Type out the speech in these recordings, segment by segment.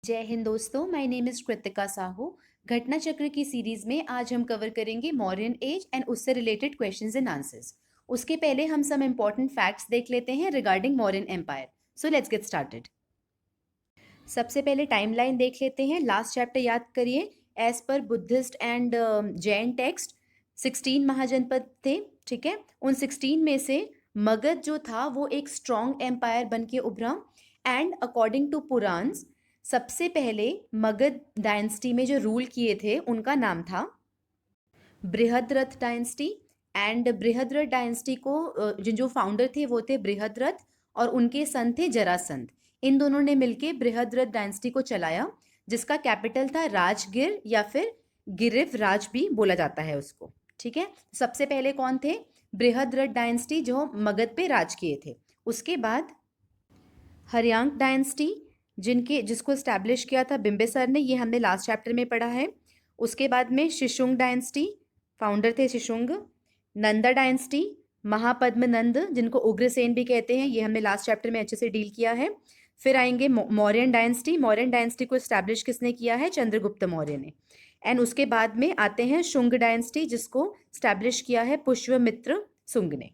जय हिंद दोस्तों, my name is Kritika Sahu. Ghatna Chakra की सीरीज में आज हम कवर करेंगे मौर्यन एज एंड उससे रिलेटेड क्वेश्चंस एंड आंसर्स। उसके पहले हम सम इम्पॉर्टेंट फैक्ट्स देख लेते हैं regarding Mauryan empire. So let's get started. सबसे पहले टाइमलाइन देख लेते हैं। लास्ट चैप्टर याद करिए। एज पर Buddhist and Jain text 16 mahajanapada थे, ठीक है। उन 16 में से मगध जो था वो एक स्ट्रॉन्ग एम्पायर बन के उभरा। एंड अकॉर्डिंग टू पुराण्स सबसे पहले मगध डायनेस्टी में जो रूल किए थे उनका नाम था Brihadratha dynasty. And Brihadratha dynasty को जिन जो फाउंडर थे वो थे बृहद्रथ और उनके सन थे जरासंध। इन दोनों ने मिलके बृहद्रथ डायनेस्टी को चलाया, जिसका कैपिटल था राजगिर या फिर गिरिवराज भी बोला जाता है उसको, ठीक है। सबसे पहले कौन थे? बृहद्रथ डायनेस्टी जो मगध पे राज किए थे। उसके बाद हर्यांक डायनेस्टी जिसको स्टैब्लिश किया था बिम्बिसार ने, ये हमने लास्ट चैप्टर में पढ़ा है। उसके बाद में शिशुंग डायनेस्टी, फाउंडर थे शिशुंग। नंदा डायनेस्टी, महापद्म नंद जिनको उग्रसेन भी कहते हैं, ये हमने लास्ट चैप्टर में अच्छे से डील किया है। फिर आएंगे मौर्यन डायनेस्टी। मौर्यन डायनेस्टी को स्टैब्लिश किसने किया है? चंद्रगुप्त मौर्य ने। एंड उसके बाद में आते हैं शुंग डायनेस्टी, जिसको स्टैब्लिश किया है पुष्यमित्र शुंग ने।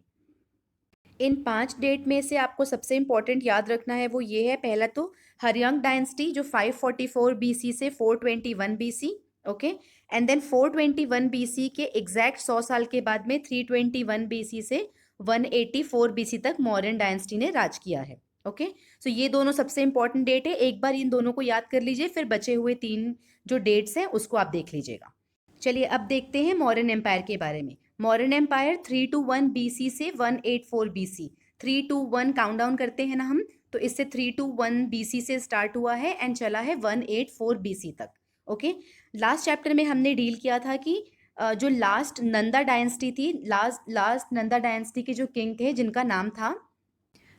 इन 5 डेट में से आपको सबसे इंपॉर्टेंट याद रखना है वो ये है। पहला तो हर्यांक डायनेस्टी जो 544 बीसी से 421 BC, okay. And then 421 BC के एग्जैक्ट 100 साल के बाद में 321 बीसी से 184 बीसी तक मौर्यन डायनेस्टी ने राज किया है, ओके। सो ये दोनों सबसे इंपॉर्टेंट डेट है। एक बार इन दोनों को याद कर लीजिए, फिर बचे हुए 3 जो डेट्स हैं उसको आप देख लीजिएगा। चलिए अब देखते हैं मौर्यन एम्पायर के बारे में। मौर्यन एम्पायर 321 बीसी से 184 बीसी, 321 काउंट डाउन करते हैं ना हम, तो इससे 321 बीसी से स्टार्ट हुआ है एंड चला है 184 बीसी तक, ओके। लास्ट चैप्टर में हमने डील किया था कि जो लास्ट नंदा डायनेस्टी थी, लास्ट नंदा डायनेस्टी के जो किंग थे जिनका नाम था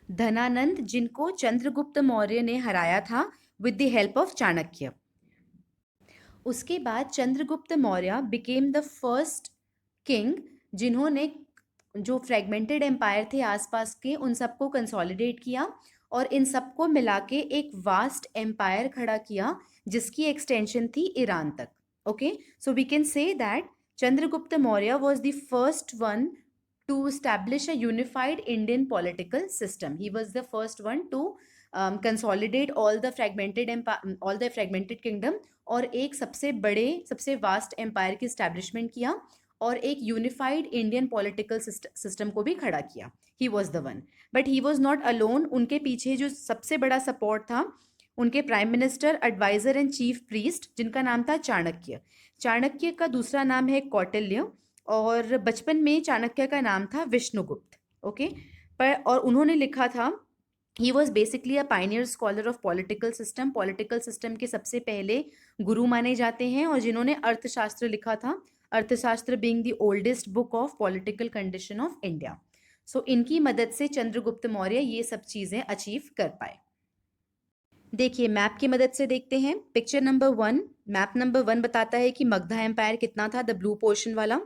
धनानंद, जिनको चंद्रगुप्त मौर्य ने हराया था with the help of Chanakya. उसके बाद Chandragupta Maurya became the first king जिन्होंने जो फ्रेगमेंटेड एम्पायर थे आसपास के उन सबको कंसोलिडेट किया और इन सबको मिला के एक वास्ट एम्पायर खड़ा किया जिसकी एक्सटेंशन थी ईरान तक, okay. So we can say that Chandragupta Maurya was the first one to establish a unified Indian political system. He was the first one to consolidate all the fragmented kingdom और एक सबसे बड़े सबसे वास्ट एम्पायर की establishment किया और एक unified Indian political system को भी खड़ा किया। He was the one, but he was not alone. उनके पीछे जो सबसे बड़ा सपोर्ट था उनके prime minister, adviser and chief priest जिनका नाम था चाणक्य। चाणक्य का दूसरा नाम है कौटिल्य और बचपन में चाणक्य का नाम था विष्णुगुप्त, ओके। पर और उन्होंने लिखा था, he was basically a pioneer scholar of political system. Political system के सबसे पहले गुरु माने जाते हैं और जिन्होंने अर्थशास्त्र लिखा था, Arthashastra being the oldest book of political condition of India. So इनकी मदद से चंद्रगुप्त मौर्य ये सब चीजें अचीव कर पाए। देखिए मैप की मदद से देखते हैं। पिक्चर नंबर 1, मैप नंबर 1 बताता है कि मगधा एम्पायर कितना था, द ब्लू पोर्शन वाला।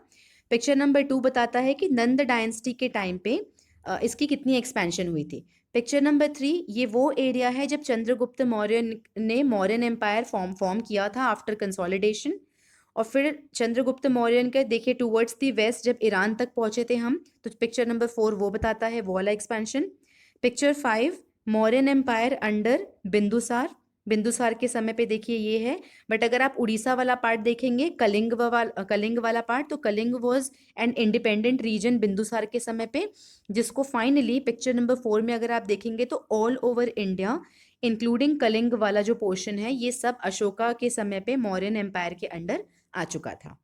पिक्चर नंबर 2 बताता है कि नंद डायनेस्टी के टाइम पे इसकी कितनी एक्सपेंशन हुई थी। पिक्चर नंबर 3 ये वो एरिया है जब चंद्रगुप्त मौर्य ने मौर्यन एम्पायर फॉर्म किया था आफ्टर कंसोलिडेशन। और फिर चंद्रगुप्त मौर्य के देखिए टूवर्ड्स द वेस्ट जब ईरान तक पहुंचे थे हम, तो पिक्चर नंबर 4 वो बताता है वो वाला expansion. Picture 5 Mauryan empire under Bindusara, Bindusara के समय पे देखिए ये है। बट अगर आप उड़ीसा वाला पार्ट देखेंगे, कलिंग वाला पार्ट, तो Kalinga was an independent region Bindusara के समय पे, जिसको फाइनली पिक्चर नंबर 4 में अगर आप देखेंगे तो all over India including Kalinga वाला जो पोर्शन है ये सब अशोका के समय पे मौर्यन एम्पायर के अंडर आ चुका था।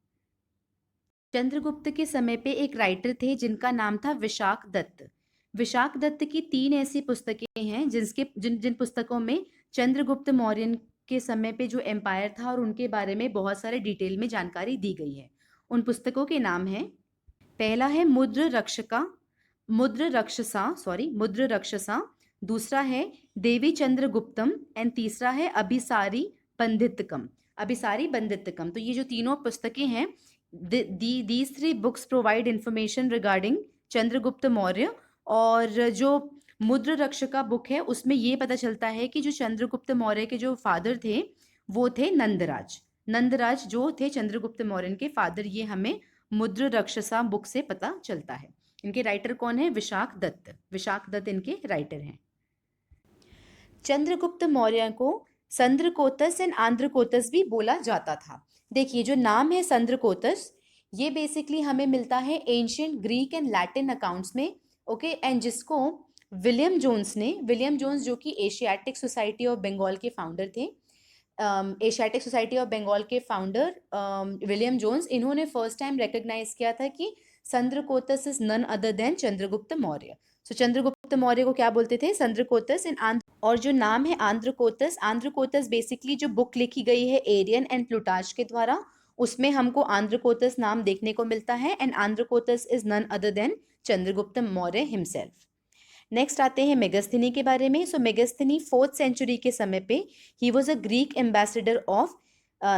चंद्रगुप्त के समय पे एक राइटर थे जिनका नाम था विशाख दत्त। विशाख दत्त की 3 ऐसी पुस्तकें हैं जिन जिन पुस्तकों में चंद्रगुप्त मौर्य के समय पे जो एम्पायर था और उनके बारे में बहुत सारे डिटेल में जानकारी दी गई है। उन पुस्तकों के नाम हैं, पहला है मुद्र रक्षसा, दूसरा है देवी चंद्रगुप्तम एंड तीसरा है अभिसारी बंदितकम। तो ये जो तीनों पुस्तकें हैं, these 3 books provide information regarding Chandragupta Maurya. और जो मुद्र रक्षका बुक है, उसमें ये पता चलता है कि जो चंद्रगुप्त मौर्य के जो फादर थे वो थे नंदराज। नंदराज जो थे चंद्रगुप्त मौर्य के फादर, ये हमें मुद्र रक्षसा बुक से पता चलता है। इनके राइटर कौन है? विशाख दत्त। विशाख दत्त इनके राइटर हैं। चंद्रगुप्त मौर्य को संद्रकोतस एंड आंध्रकोतस भी बोला जाता था। देखिए जो नाम है संद्रकोतस, ये बेसिकली हमें मिलता है ancient Greek and Latin accounts में, ओके, एंड जिसको विलियम जोन्स ने, विलियम जोन्स जो कि एशियाटिक सोसाइटी ऑफ बंगाल के फाउंडर थे, एशियाटिक सोसाइटी ऑफ बंगाल के फाउंडर विलियम जोन्स, इन्होंने फर्स्ट टाइम रिकग्नाइज किया था कि Sandrocottus is none other than Chandragupta Maurya. So Chandragupta Maurya को क्या बोलते थे? संद्रकोतस इन आंध्र। और जो नाम है आंध्रकोतस, आंध्रकोतस बेसिकली जो बुक लिखी गई है एरियन एंड प्लूटार्च के द्वारा, उसमें हमको आंध्रकोतस नाम देखने को मिलता है, and Androcottus is none other than Chandragupta Maurya himself. Next आते हैं मेगस्थनी के बारे में। सो मेगस्थनी 4th सेंचुरी के समय पे he was a Greek ambassador of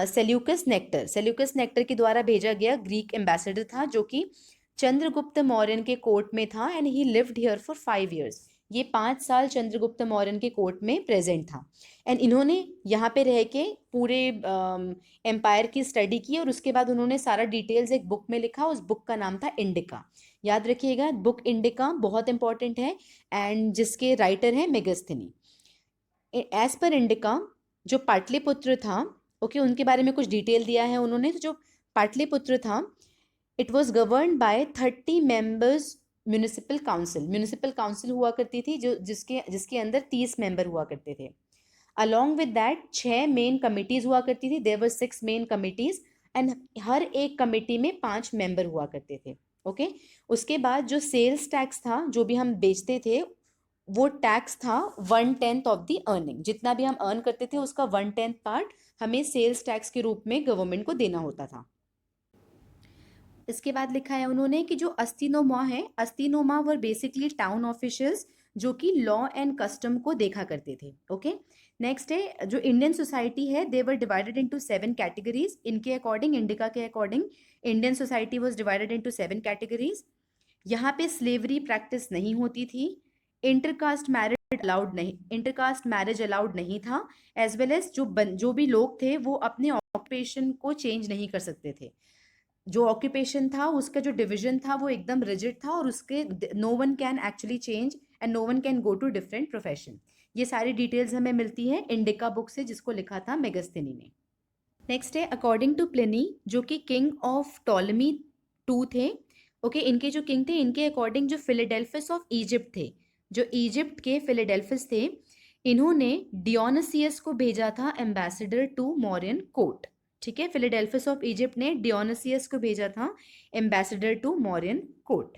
Seleucus nectar. Seleucus nectar के द्वारा भेजा गया ग्रीक एम्बेसडर था जो कि चंद्रगुप्त मौर्य के कोर्ट में था, and he lived here for 5 years। ये 5 साल चंद्रगुप्त मौर्य के कोर्ट में प्रेजेंट था, एंड इन्होंने यहाँ पे रह के पूरे एम्पायर की स्टडी की, और उसके बाद उन्होंने सारा डिटेल्स एक बुक में लिखा। उस बुक का नाम था इंडिका। याद रखिएगा, बुक इंडिका बहुत इंपॉर्टेंट है, एंड जिसके राइटर हैं मेगस्थनी। एज पर इंडिका जो पाटलिपुत्र था, ओके, उनके बारे में कुछ डिटेल दिया है उन्होंने। तो जो पाटलिपुत्र था, it was govern by 30 members municipal council. Municipal council हुआ करती थी जो जिसके अंदर 30 मेंबर हुआ करते थे। Along with that 6 main committees हुआ करती थी। There were 6 main committees, and हर एक कमिटी में 5 मेंबर हुआ करते थे, ओके। उसके बाद जो सेल्स टैक्स था, जो भी हम बेचते थे, वो टैक्स था 1/10 ऑफ द अर्निंग। जितना भी हम अर्न करते थे उसका 1/10 पार्ट हमें सेल्स टैक्स के रूप में गवर्नमेंट को देना होता था। इसके बाद लिखा है उन्होंने कि जो अस्तिनोमा है, अस्तिनोमा वर बेसिकली टाउन ऑफिशियल्स जो कि लॉ एंड कस्टम को देखा करते थे, ओके। नेक्स्ट है जो इंडियन सोसाइटी है, दे वर डिवाइडेड इनटू 7 कैटेगरीज। इनके अकॉर्डिंग, इंडिका के according, Indian society was divided into 7 categories. यहाँ पे स्लेवरी प्रैक्टिस नहीं होती थी, इंटरकास्ट मैरिज अलाउड नहीं, इंटरकास्ट मैरिज अलाउड नहीं था, एज वेल एज जो भी लोग थे वो अपने ऑक्यूपेशन को चेंज नहीं कर सकते थे। जो ऑक्यूपेशन था उसका जो डिवीजन था वो एकदम रिजिड था, और उसके no one can actually change and no one can go to different profession. ये सारी डिटेल्स हमें मिलती है इंडिका बुक से, जिसको लिखा था मेगस्थनी ने। नेक्स्ट है अकॉर्डिंग टू प्लिनी, जो कि किंग ऑफ टॉलमी 2 थे, ओके। इनके जो किंग थे, इनके अकॉर्डिंग जो फिलाडेल्फिस ऑफ इजिप्ट थे, जो इजिप्ट के फिलाडेल्फिस थे, इन्होंने डियोनसियस को भेजा था एम्बेसडर टू मौर्यन कोर्ट, ठीक है। फिलाडेल्फिस ऑफ इजिप्ट ने डियोनसियस को भेजा था ambassador to Mauryan court.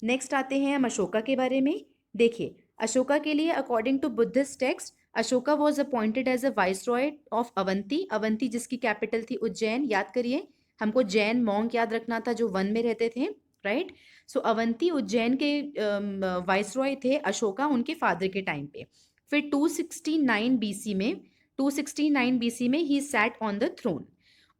Next आते हैं हम अशोका के बारे में। देखिए अशोका के लिए according to Buddhist text, Ashoka was appointed as a viceroy of Avanti. Avanti जिसकी कैपिटल थी उज्जैन। याद करिए, हमको जैन मॉन्क याद रखना था जो वन में रहते थे, राइट। सो अवंती उज्जैन के वाइसरॉय थे अशोका, उनके फादर के टाइम पे। फिर 269 बीसी में, 269 बीसी में he sat on the throne,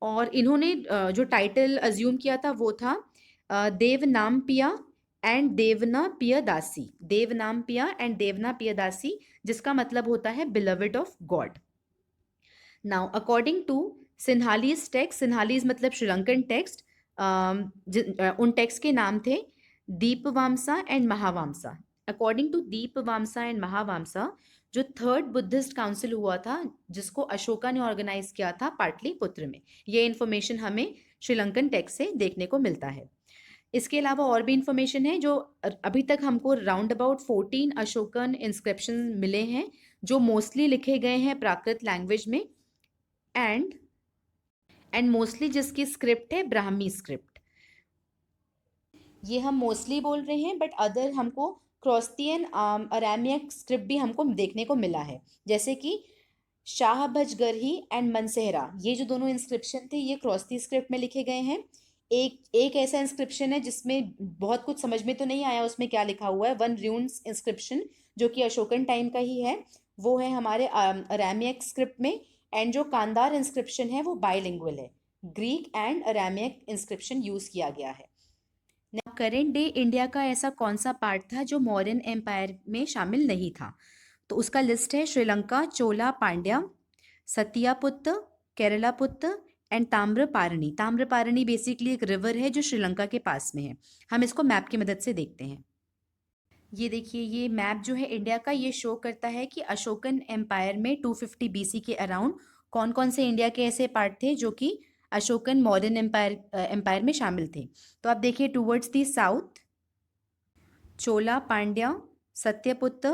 और इन्होंने जो टाइटल अज्यूम किया था वो था देवनामपिया एंड देवना पियदासी। देवनामपिया एंड देवना पियदासी, जिसका मतलब होता है beloved of god. Now according to Sinhalese text, Sinhalese मतलब श्रीलंकन टेक्स्ट, उन टेक्स्ट के नाम थे Dipavamsa and Mahavamsa. According to Dipavamsa and Mahavamsa, जो 3rd बुद्धिस्ट काउंसिल हुआ था जिसको अशोका ने ऑर्गेनाइज किया था पाटलिपुत्र में, ये इन्फॉर्मेशन हमें श्रीलंकन टेक्स्ट से देखने को मिलता है। इसके अलावा और भी इंफॉर्मेशन है जो अभी तक हमको राउंड अबाउट 14 अशोकन इंस्क्रिप्शन मिले हैं, जो मोस्टली लिखे गए हैं प्राकृत लैंग्वेज में, एंड मोस्टली जिसकी स्क्रिप्ट है ब्राह्मी स्क्रिप्ट। ये हम मोस्टली बोल रहे हैं, बट अदर हमको क्रॉस्तियन अरामिक स्क्रिप्ट भी हमको देखने को मिला है, जैसे कि शाहबजगरही एंड मनसेहरा, ये जो दोनों इंस्क्रिप्शन थे ये क्रॉस्ती स्क्रिप्ट में लिखे गए हैं। एक ऐसा इंस्क्रिप्शन है जिसमें बहुत कुछ समझ में तो नहीं आया उसमें क्या लिखा हुआ है, 1 र्यून्स इंस्क्रिप्शन जो कि अशोकन टाइम का ही है, वो है हमारे अरामिक स्क्रिप्ट में। एंड जो कांदार इंस्क्रिप्शन है वो बाइलिंगुअल है, Greek and Aramaic inscription use किया गया है। करंट डे इंडिया का ऐसा कौन सा पार्ट था जो मौर्यन एम्पायर में शामिल नहीं था? तो उसका लिस्ट है श्रीलंका, चोला, पांड्या, सतियापुत्त, केरलापुत्त एंड ताम्रपारणी। ताम्रपारणी बेसिकली एक रिवर है जो श्रीलंका के पास में है। हम इसको मैप की मदद से देखते हैं। ये देखिए, ये मैप जो है इंडिया का, ये शो करता है कि अशोकन एम्पायर में 250 बीसी के अराउंड कौन कौन से इंडिया के ऐसे पार्ट थे जो कि अशोकन मॉडर्न एम्पायर में शामिल थे। तो आप देखिए, टूवर्ड्स दी साउथ चोला, पांड्या, सत्यपुत्त,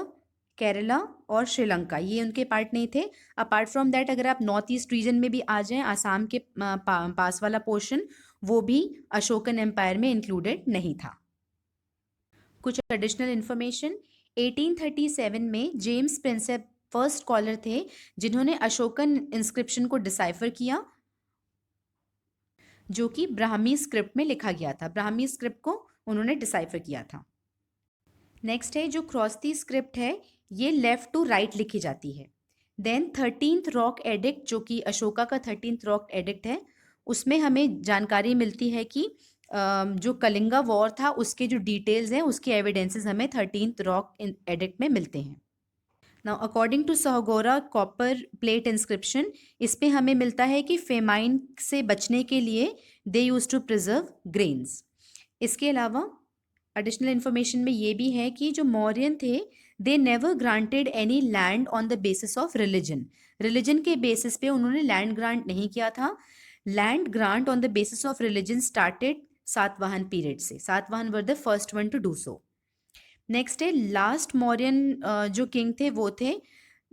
केरला और श्रीलंका, ये उनके पार्ट नहीं थे। अपार्ट फ्रॉम दैट अगर आप नॉर्थ ईस्ट रीजन में भी आ जाएं, आसाम के पास वाला पोर्शन, वो भी अशोकन एम्पायर में इंक्लूडेड नहीं था। कुछ एडिशनल इन्फॉर्मेशन, 1837 में जेम्स प्रिंसेप फर्स्ट स्कॉलर थे जिन्होंने अशोकन इंस्क्रिप्शन को डिसाइफर किया, जो कि ब्राह्मी स्क्रिप्ट में लिखा गया था। ब्राह्मी स्क्रिप्ट को उन्होंने डिसाइफर किया था। नेक्स्ट है जो ख्रोस्ती स्क्रिप्ट है, ये लेफ्ट टू राइट लिखी जाती है। देन 13th रॉक एडिक्ट, जो कि अशोका का 13th रॉक एडिक्ट है, उसमें हमें जानकारी मिलती है कि जो कलिंगा वॉर था उसके जो डिटेल्स हैं, उसके एविडेंसेस हमें 13th रॉक एडिक्ट में मिलते हैं। Now according to Sohgaura copper plate inscription, इस पे हमें मिलता है कि फेमाइन से बचने के लिए दे यूज टू प्रिजर्व ग्रेन्स। इसके अलावा एडिशनल इन्फॉर्मेशन में ये भी है कि जो मौर्यन थे, they never granted any land on the basis of religion. Religion के बेसिस पे उन्होंने लैंड ग्रांट नहीं किया था। Land grant on the basis of religion started Satavahana period से। Satavahana were the first one to do so. Next है last Mauryan जो king थे वो थे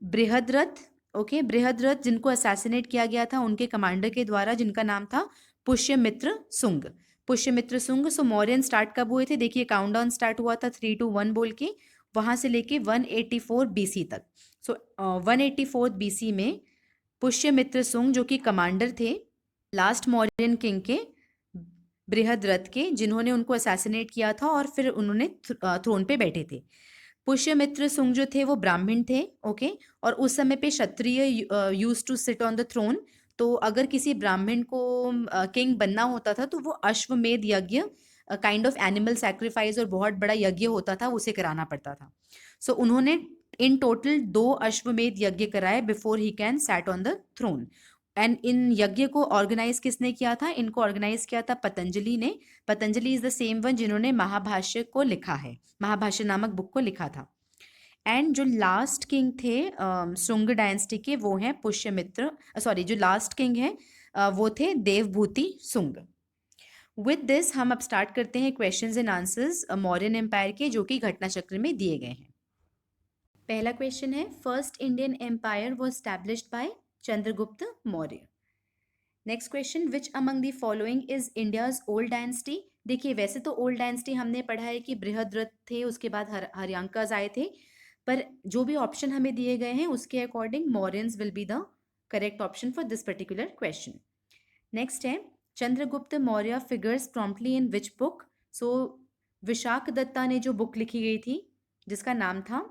बृहद्रथ। ओके, बृहद्रथ जिनको असैसिनेट किया गया था उनके कमांडर के द्वारा, जिनका नाम था पुष्यमित्र सुंग। पुष्यमित्र सुंग। सो मौर्यन स्टार्ट कब हुए थे? देखिए, काउंटडाउन स्टार्ट हुआ था 3 to 1 बोल के, वहां से लेके 184 बीसी तक। सो 184 बीसी में पुष्यमित्र सुंग, जो कि कमांडर थे लास्ट मौर्यन किंग के, बृहद्रथ के, जिन्होंने उनको असैसिनेट किया था और फिर उन्होंने थ्रोन पे बैठे थे। पुष्यमित्र सुंग जो थे वो ब्राह्मण थे। ओके, और उस समय पे Kshatriya use to sit on the throne. तो अगर किसी ब्राह्मण को किंग बनना होता था तो वो अश्वमेध यज्ञ, काइंड ऑफ एनिमल सैक्रिफाइस और बहुत बड़ा यज्ञ होता था, उसे कराना पड़ता था। सो उन्होंने इन टोटल 2 अश्वमेध यज्ञ कराए before he can sat on the throne. And इन यज्ञ को ऑर्गेनाइज किसने किया था? इनको ऑर्गेनाइज किया था पतंजलि ने। Patanjali is the same one जिन्होंने महाभाष्य को लिखा है, महाभाष्य नामक बुक को लिखा था। एंड जो लास्ट किंग थे शुंग डायनेस्टी के, वो हैं पुष्यमित्र, सॉरी, जो लास्ट किंग हैं वो थे देवभूति सुंग। विद दिस हम अब स्टार्ट करते हैं questions and answers Mauryan empire के, जो कि घटना चक्र में दिए गए हैं। पहला क्वेश्चन है, first Indian empire was established by Chandragupta Maurya. Next question, which among the following is India's old dynasty? देखिए, वैसे तो ओल्ड डायनेस्टी हमने पढ़ा है कि बृहद्रथ थे, उसके बाद हर्यांकाज आए थे, पर जो भी ऑप्शन हमें दिए गए हैं उसके according Mauryans will be the correct option for this particular question. Next है, Chandragupta Maurya figures promptly in which book? So Vishakha Datta ने जो बुक लिखी गई थी जिसका नाम था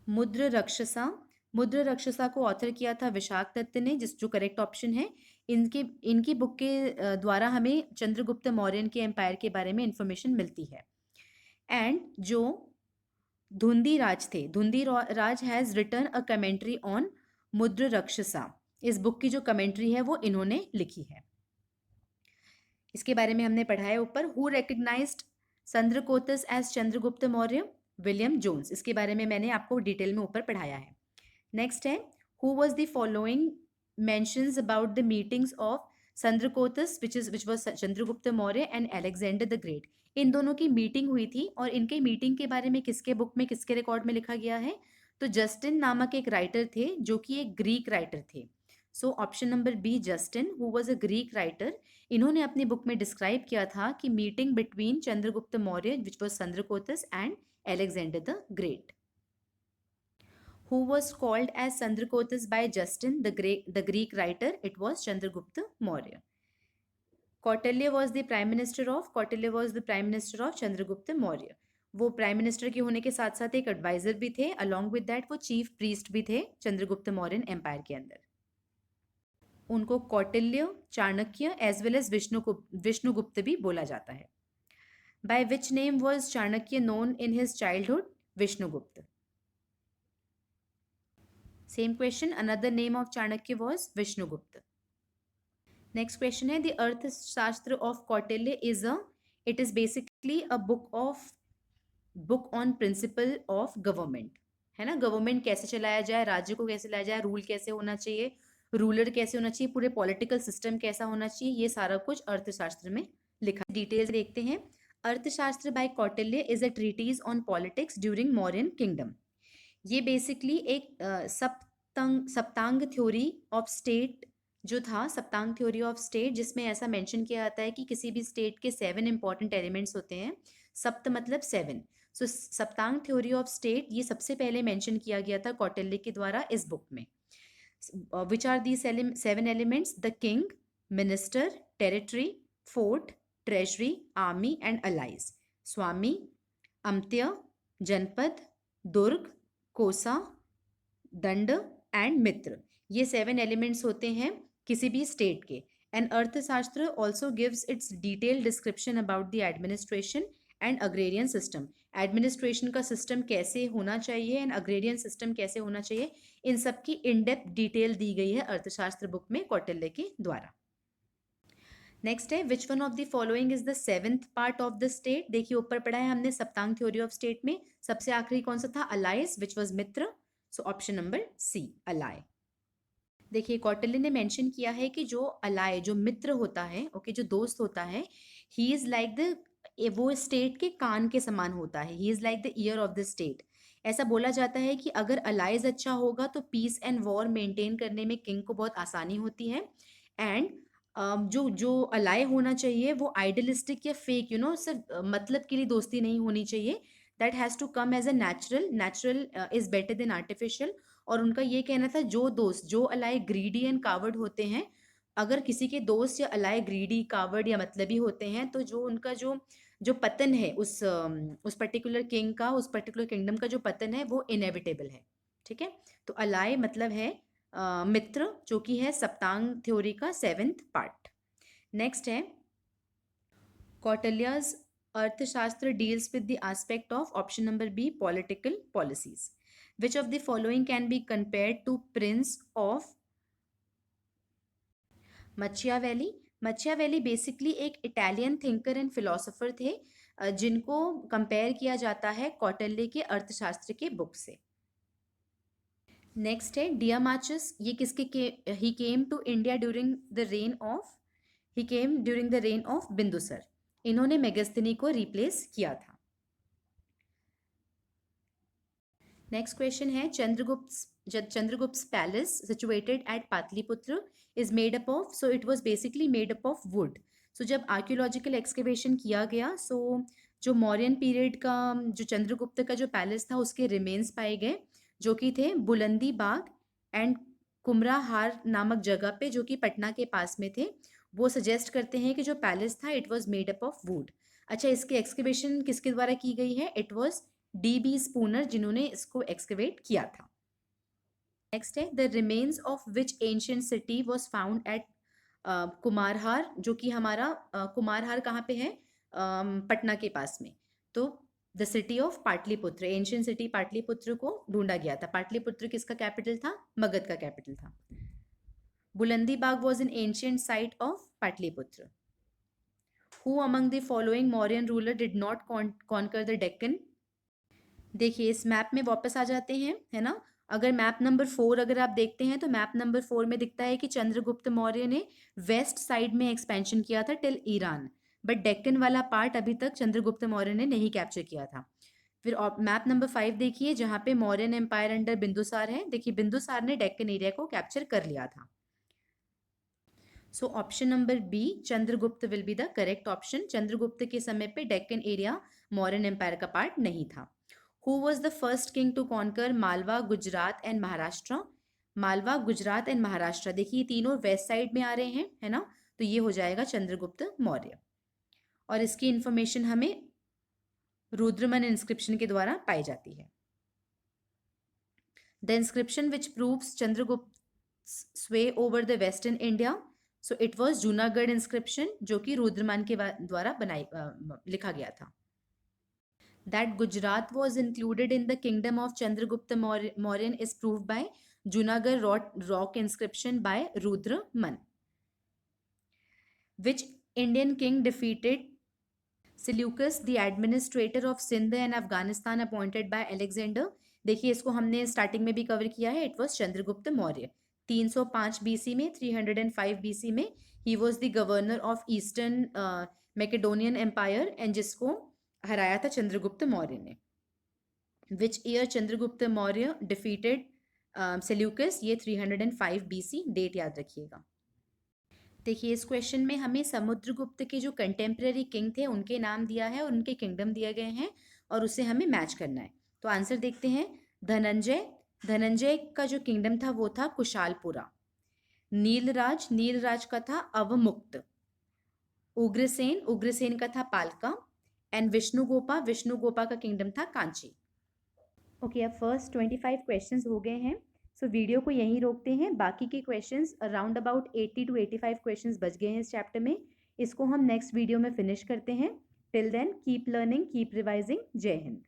मुद्र रक्षसा, मुद्र रक्षसा को ऑथर किया था विशाख दत्त ने, जो करेक्ट ऑप्शन है। इनकी बुक के द्वारा हमें चंद्रगुप्त मौर्य के एम्पायर के बारे में इंफॉर्मेशन मिलती है। एंड जो धुंधी राज थे, Dhundhi Raj has written a commentary on Mudra Rakshasa. इस बुक की जो कमेंट्री है वो इन्होंने लिखी है। इसके बारे में हमने पढ़ा है ऊपर। Who recognized Chandrakottas as Chandragupta Maurya? William Jones. इसके बारे में मैंने आपको डिटेल में ऊपर पढ़ाया है। नेक्स्ट है, who was the following mentions about the meetings of Chandrakottas which was Chandragupta Maurya and Alexander the Great? इन दोनों की मीटिंग हुई थी, और इनके मीटिंग के बारे में किसके बुक में, किसके रिकॉर्ड में लिखा गया है? तो जस्टिन नामक एक राइटर थे जो कि एक ग्रीक राइटर थे। So option number B, Justin, who was a Greek writer, इन्होंने अपनी बुक में डिस्क्राइब किया था कि meeting between Chandragupta Maurya which was Chandrakottas and Alexander the Great. Who was called as Chandrakotas by Justin, the Greek writer? It was Chandragupta Maurya. Kautilya was the prime minister of Chandragupta Maurya. वो prime minister के होने के साथ साथ एक adviser भी थे, along with that वो चीफ प्रीस्ट भी थे चंद्रगुप्त मौर्यन एम्पायर के अंदर। उनको Kautilya, Chanakya as well as Vishnugupta भी बोला जाता है। By which name was Chanakya known in his childhood? Vishnugupta. Same question, another name of Chanakya was Vishnugupta. Next question है the Arthashastra of Kautilya is a, it is basically a book on principle of government, है ना. Government कैसे चलाया जाए, राज्य को कैसे लाया जाए, रूल कैसे होना चाहिए, रूलर कैसे होना चाहिए, पूरे पॉलिटिकल सिस्टम कैसा होना चाहिए, ये सारा कुछ अर्थशास्त्र में लिखा. डिटेल्स देखते हैं. Arthashastra by Kautilya is a treatise on politics during Mauryan kingdom. ये बेसिकली एक सप्तांग थ्योरी ऑफ स्टेट जो था, सप्तांग थ्योरी ऑफ स्टेट, जिसमें ऐसा मेंशन किया जाता है कि किसी भी स्टेट के 7 इंपॉर्टेंट एलिमेंट्स होते हैं. सप्त मतलब 7. सो सप्तांग थ्योरी ऑफ स्टेट ये सबसे पहले मेंशन किया गया था कौटिल्य के द्वारा इस बुक में. Which are the 7 elements? The king, minister, territory, fort, treasury, army and allies. स्वामी, अमत्य, जनपद, दुर्ग, कोसा, दंड एंड मित्र. ये 7 एलिमेंट्स होते हैं किसी भी स्टेट के. एंड अर्थशास्त्र also gives it's detail description about the administration and agrarian system. Administration का सिस्टम कैसे होना चाहिए एंड अग्रेरियन सिस्टम कैसे होना चाहिए, इन सब की इन डेप्थ डिटेल दी गई है अर्थशास्त्र बुक में कौटिल्य के द्वारा. नेक्स्ट है which one of the following is the 7th part of the state. देखिए ऊपर पढ़ा है हमने सप्तांग थ्योरी ऑफ स्टेट में सबसे आखिरी कौन सा था? अलाइज, विच वॉज मित्र. So option number C, ally. देखिए कौटिल्य ने मेंशन किया है कि जो अलाय, जो मित्र होता है, ओके, जो दोस्त होता है, ही इज लाइक द, वो स्टेट के कान के समान होता है. He is like the year of the state. ऐसा बोला जाता है कि अगर अलाइज अच्छा होगा तो पीस एंड वॉर मेंटेन करने में किंग को बहुत आसानी होती है. एंड जो जो अलाय होना चाहिए वो आइडियलिस्टिक या फेक, सिर्फ मतलब के लिए दोस्ती नहीं होनी चाहिए. That has to come as a natural is better than artificial. और उनका ये कहना था जो दोस्त, जो अलाय ग्रीडी एंड कावर्ड होते हैं, अगर किसी के दोस्त या अलाय ग्रीडी, कावर्ड या मतलबी होते हैं तो जो उनका जो जो पतन है उस पर्टिकुलर किंग का, उस पर्टिकुलर किंगडम का जो पतन है वो इनएविटेबल है. ठीक है. तो अलाय मतलब है मित्र, जो कि है सप्तांग थ्योरी का 7th पार्ट. नेक्स्ट है Kautilya's Arthashastra deals with the aspect of, option number B, political policies. Which of the following can be compared to prince of Machiavelli. Machiavelli basically एक इटालियन थिंकर एंड फिलोसोफर थे जिनको compare किया जाता है कौटिल्य के अर्थशास्त्र के बुक से. नेक्स्ट है डियामाचस. ये किसके he came to India during the reign of Bindusara. इन्होंने मेगस्थनी को रिप्लेस किया था. नेक्स्ट क्वेश्चन है Chandragupta palace situated at Pataliputra is made up of. So it was basically made up of wood. So जब आर्कियोलॉजिकल एक्सकेवेशन किया गया, सो जो मौर्यन पीरियड का जो चंद्रगुप्त का जो पैलेस था उसके रिमेन्स पाए गए, जो कि थे बुलंदी बाग एंड कुमराहार नामक जगह पे, जो कि पटना के पास में थे. वो सजेस्ट करते हैं कि जो पैलेस था it was made up of would. अच्छा, इसकी एक्सकेवेशन किसके द्वारा की गई है? It was D.B. स्पूनर, जिन्होंने इसको एक्सकेवेट किया था. नेक्स्ट है the remains of which ancient city was found at Kumrahar. जो कि हमारा कुमारहार कहाँ पे है? पटना के पास में. तो the city of Pataliputra, ancient city Pataliputra को ढूंढा गया था. पाटलिपुत्र किसका कैपिटल था? मगध का कैपिटल था. Bulandi Bagh was an ancient site of Pataliputra. Who among the following Mauryan ruler did not conquer the Deccan. देखिए इस मैप में वापस आ जाते हैं, है ना. अगर मैप नंबर 4 अगर आप देखते हैं तो मैप नंबर 4 में दिखता है कि चंद्रगुप्त मौर्य ने वेस्ट साइड में एक्सपेंशन किया था टिल ईरान, बट डेक्कन वाला पार्ट अभी तक चंद्रगुप्त मौर्य ने नहीं कैप्चर किया था. फिर मैप नंबर 5 देखिए जहाँ पे मौर्यन एम्पायर अंडर बिंदुसार है. देखिए बिंदुसार ने डेक्कन एरिया को कैप्चर कर लिया था. So option number B, Chandragupta will be the correct option. Chandragupta के समय पे डेक्कन एरिया मौर्यन एम्पायर का पार्ट नहीं था. Who was the first king to conquer Malwa, Gujarat and Maharashtra. Malwa, Gujarat and Maharashtra, देखिए तीनों वेस्ट साइड में आ रहे हैं, है ना. तो ये हो जाएगा चंद्रगुप्त मौर्य. और इसकी इंफॉर्मेशन हमें रुद्रमन इंस्क्रिप्शन के द्वारा पाई जाती है. The inscription which proves Chandragupta sway over the western India. So it was Junagadh inscription, जो कि रुद्रमान के द्वारा लिखा गया था. That Gujarat was included in the kingdom of Chandragupta Mauryan is proved by Junagadh rock inscription by Rudraman. Which Indian king defeated Seleucus, the administrator of Sindh and Afghanistan appointed by Alexander? देखिए, इसको हमने starting में भी cover किया है. It was Chandragupta Maurya. 305 BC में, 305 BC में he was the governor of eastern Macedonian empire, and जिसको हराया था चंद्रगुप्त मौर्य ने. Which year Chandragupta Maurya defeated Seleucus? ये 305 बीसी. डेट याद रखिएगा. देखिए, इस क्वेश्चन में हमें समुद्रगुप्त के जो कंटेम्प्रेरी किंग थे उनके नाम दिया है और उनके किंगडम दिए गए हैं, और उसे हमें मैच करना है. तो आंसर देखते हैं. धनंजय का जो किंगडम था वो था कुशालपुरा. नीलराज का था अवमुक्त. उग्रसेन का था पालका. एंड विष्णुगोपा का किंगडम था कांची. ओके, अब फर्स्ट 25 क्वेश्चंस हो गए हैं. सो वीडियो को यहीं रोकते हैं. बाकी के questions around about 80 to 85 questions बच गए हैं इस चैप्टर में. इसको हम नेक्स्ट वीडियो में फिनिश करते हैं. Till then keep learning, keep revising. जय हिंद.